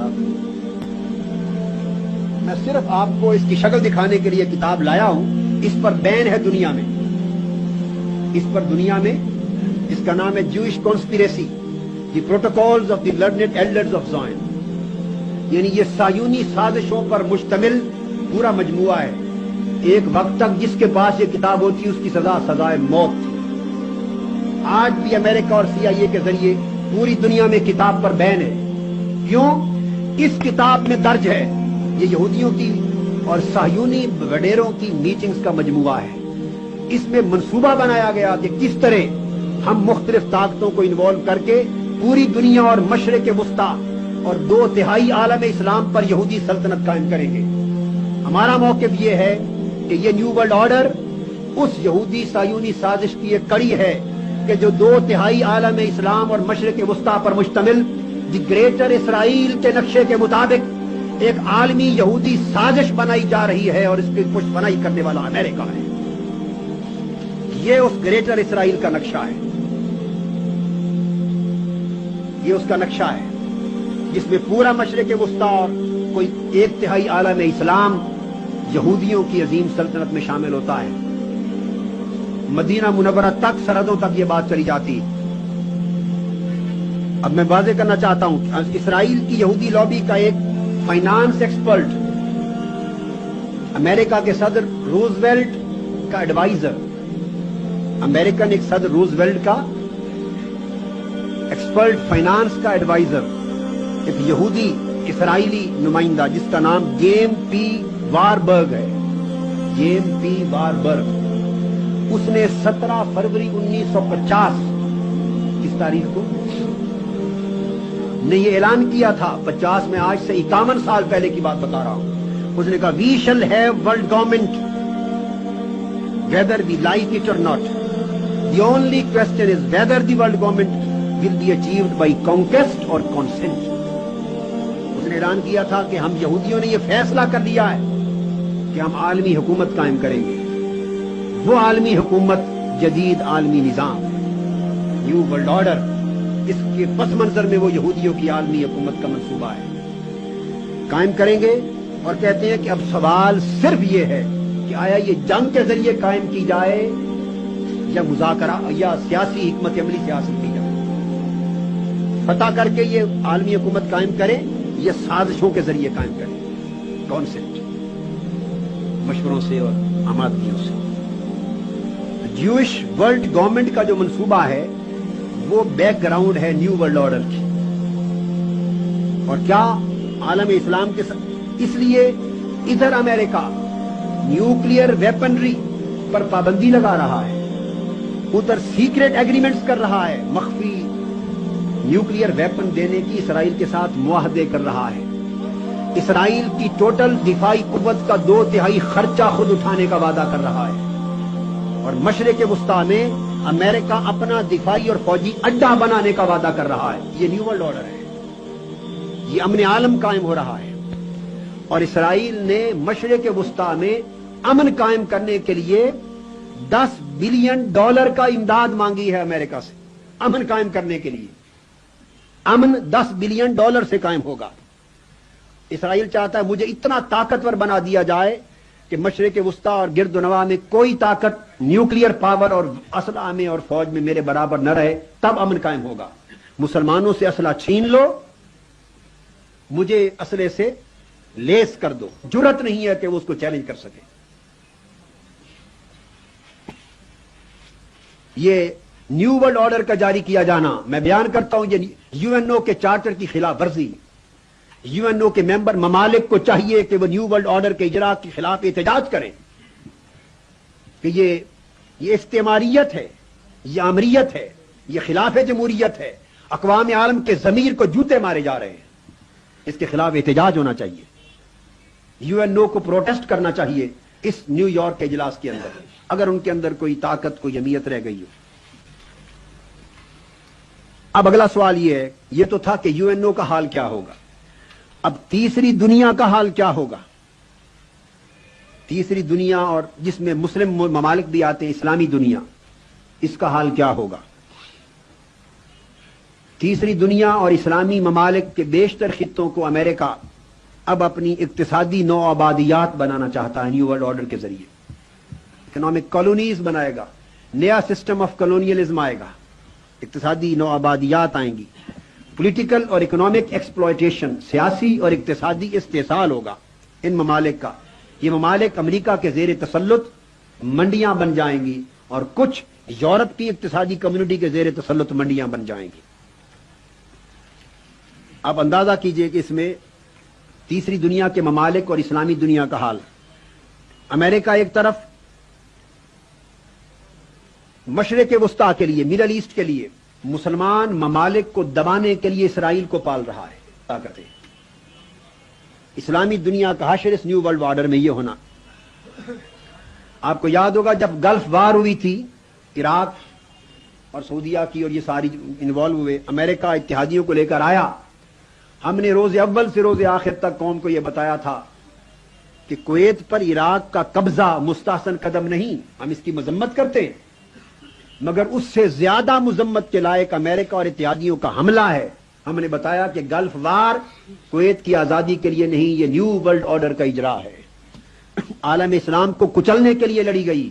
साहब। मैं सिर्फ आपको इसकी शक्ल दिखाने के लिए किताब लाया हूं। इस पर बैन है दुनिया में, इस पर दुनिया में। इसका नाम है Jewish conspiracy, the protocols of the learned elders of Zion. यानी ये सायूनी साजिशों पर मुश्तमिल पूरा मजमुआ है। एक वक्त तक जिसके पास ये किताब होती उसकी सजा सजाए मौत थी। आज भी अमेरिका और CIA के जरिए पूरी दुनिया में किताब पर बैन है। क्यों? इस किताब में दर्ज है, ये यहूदियों की और सायूनी वडेरों की मीटिंग्स का मजमुआ है। इसमें मंसूबा बनाया गया कि किस तरह हम मुख्तलिफ ताकतों को इन्वॉल्व करके पूरी दुनिया और मशरिक वुस्ता और 2/3 आलम इस्लाम पर यहूदी सल्तनत कायम करेंगे। हमारा मौक़िफ़ ये है कि ये न्यू वर्ल्ड ऑर्डर उस यहूदी सायूनी साजिश की एक कड़ी है कि जो 2/3 आलम इस्लाम और मशरिक वुस्ता पर मुश्तमिल द ग्रेटर इसराइल के नक्शे के मुताबिक एक आलमी यहूदी साजिश बनाई जा रही है और इसकी पुष्पनाई करने वाला अमेरिका है। ये उस ग्रेटर इसराइल का नक्शा है, ये उसका नक्शा है जिसमें पूरा मशरिक वुस्ता और कोई 1/3 आलम इस्लाम यहूदियों की अजीम सल्तनत में शामिल होता है। मदीना मुनव्वरा तक, सरहदों तक ये बात चली जाती। अब मैं वाज़ेह करना चाहता हूं, इसराइल की यहूदी लॉबी का एक फाइनेंस एक्सपर्ट, अमेरिका के सदर रूजवेल्ट का एडवाइजर, अमेरिकन एक सदर रूजवेल्ट का एक्सपर्ट फाइनेंस का एडवाइजर, एक यहूदी इसराइली नुमाइंदा जिसका नाम जेम पी वारबर्ग है, जेम पी वारबर्ग। उसने 17 फरवरी 1950 इस तारीख को ने ये ऐलान किया था। 50 में, आज से 51 साल पहले की बात बता रहा हूं। उसने कहा we shall have world government whether we like it or not. The only question is whether the world government will be achieved by conquest or consent. उसने ऐलान किया था कि हम यहूदियों ने यह फैसला कर लिया है कि हम आलमी हुकूमत कायम करेंगे। वो आलमी हुकूमत जदीद आलमी निजाम, न्यू वर्ल्ड ऑर्डर, इसके पस मंजर में वो यहूदियों की आलमी हुकूमत का मंसूबा है, कायम करेंगे। और कहते हैं कि अब सवाल सिर्फ ये है कि आया ये जंग के जरिए कायम की जाए या मुज़ाकरा या सियासी हिकमत अमली से हासिल की जाए। फतह करके ये आलमी हुकूमत कायम करें या साजिशों के जरिए कायम करें, कॉन्सेप्ट, मशवरों से और आमादगियों से। ज्यूइश वर्ल्ड गवर्नमेंट का जो मंसूबा है वो बैकग्राउंड है न्यू वर्ल्ड ऑर्डर की। और क्या आलम इस्लाम के इसलिए इधर अमेरिका न्यूक्लियर वेपनरी पर पाबंदी लगा रहा है, उधर सीक्रेट एग्रीमेंट्स कर रहा है, मख्फी न्यूक्लियर वेपन देने की इसराइल के साथ मुआहदे कर रहा है। इसराइल की टोटल दिफाई कुव्वत का 2/3 खर्चा खुद उठाने का वादा कर रहा है। और मशरिक वुस्ता में अमेरिका अपना दिफाई और फौजी अड्डा बनाने का वादा कर रहा है। ये न्यू वर्ल्ड ऑर्डर है, ये अमन आलम कायम हो रहा है। और इसराइल ने मशरिक वुस्ता में अमन कायम करने के लिए $10 बिलियन का इमदाद मांगी है अमेरिका से, अमन कायम करने के लिए। अमन $10 बिलियन से कायम होगा। इसराइल चाहता है मुझे इतना ताकतवर बना दिया जाए कि मशरिक वुस्ता और गिरदुनवा में कोई ताकत न्यूक्लियर पावर और असला में और फौज में मेरे बराबर न रहे, तब अमन कायम होगा। मुसलमानों से असला छीन लो, मुझे असले से लेस कर दो, जुर्रत नहीं है कि वो उसको चैलेंज कर सके। ये न्यू वर्ल्ड ऑर्डर का जारी किया जाना, मैं बयान करता हूं, ये यूएनओ के चार्टर की खिलाफ वर्जी। यूएनओ के मेंबर ममालिक को चाहिए कि वो न्यू वर्ल्ड ऑर्डर के इजरा के खिलाफ एहतजाज करें कि ये इस्तेमारियत है, ये आमरियत है, ये खिलाफ जमहूरियत है। अक़वाम आलम के ज़मीर को जूते मारे जा रहे हैं, इसके खिलाफ एहतजाज होना चाहिए। यूएनओ को प्रोटेस्ट करना चाहिए इस न्यूयॉर्क के इजलास के अंदर, अगर उनके अंदर कोई ताकत, कोई अहमियत रह गई हो। अब अगला सवाल ये है, ये तो था कि यूएनओ का हाल क्या होगा। अब तीसरी दुनिया का हाल क्या होगा। तीसरी दुनिया, और जिसमें मुस्लिम ममालिक भी आते हैं, इस्लामी दुनिया, इसका हाल क्या होगा। तीसरी दुनिया और इस्लामी ममालिक के बेशतर खित्तों को अमेरिका अब अपनी इक्तिसादी नौ आबादियात बनाना चाहता है न्यू वर्ल्ड ऑर्डर के जरिए। इकोनॉमिक कॉलोनीज बनाएगा, नया सिस्टम ऑफ कॉलोनियलिज्म आएगा, इक्तिसादी नौ आबादियात आएंगी, पॉलिटिकल और इकोनॉमिक एक्सप्लॉयटेशन, सियासी और इक्तिसादी इस्तेसाल होगा इन ममालिक का। ये ममालिक अमेरिका के जेर तसल्लुत मंडियां बन जाएंगी और कुछ यूरोप की इक्तिसादी कम्युनिटी के जेर तसल्लुत मंडियां बन जाएंगी। आप अंदाजा कीजिए कि इसमें तीसरी दुनिया के ममालिक और इस्लामी दुनिया का हाल। अमेरिका एक तरफ मशरिक़ वुस्ता के लिए, मिडल ईस्ट के लिए मुसलमान ममालिक को दबाने के लिए इसराइल को पाल रहा है ताकतें। इस्लामी दुनिया का हशर इस न्यू वर्ल्ड ऑर्डर में यह होना। आपको याद होगा जब गल्फ वार हुई थी, इराक और सऊदीया की और ये सारी इन्वॉल्व हुए, अमेरिका इत्तेहादियों को लेकर आया। हमने रोज अव्वल से रोज आखिर तक कौम को यह बताया था कि कुवैत पर इराक का कब्जा मुस्तहसन कदम नहीं, हम इसकी मजम्मत करते हैं, मगर उससे ज्यादा मजम्मत के लायक अमेरिका और इत्तेहादियों का हमला है। हमने बताया कि गल्फ वार कुवैत की आजादी के लिए नहीं, ये न्यू वर्ल्ड ऑर्डर का इजरा है। आलम इस्लाम को कुचलने के लिए लड़ी गई।